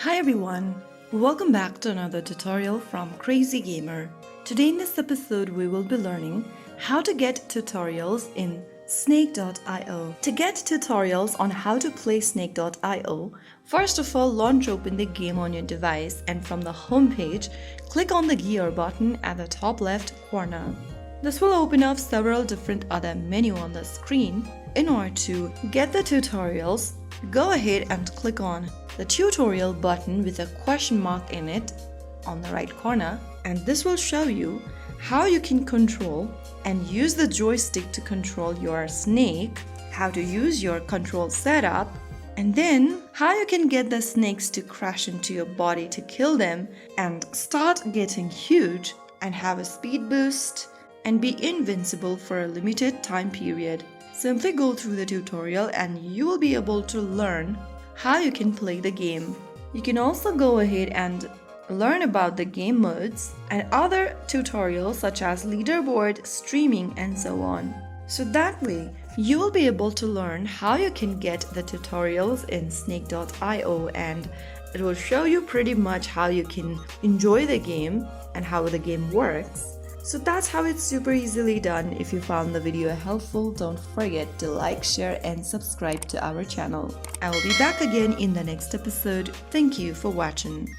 Hi everyone, welcome back to another tutorial from Crazy Gamer. Today in this episode we will be learning how to get tutorials in Snake.io. To get tutorials on how to play Snake.io, first of all launch open the game on your device and from the home page, click on the gear button at the top left corner. This will open up several different other menus on the screen. In order to get the tutorials, go ahead and click on the tutorial button with a question mark in it on the right corner, and this will show you how you can control and use the joystick to control your snake, how to use your control setup, and then how you can get the snakes to crash into your body to kill them and start getting huge and have a speed boost and be invincible for a limited time period. Simply go through the tutorial and you will be able to learn how you can play the game. You can also go ahead and learn about the game modes and other tutorials such as leaderboard, streaming, and so on. So that way, you will be able to learn how you can get the tutorials in Snake.io, and it will show you pretty much how you can enjoy the game and how the game works. So that's how it's super easily done. If you found the video helpful, don't forget to like, share, and subscribe to our channel. I will be back again in the next episode. Thank you for watching.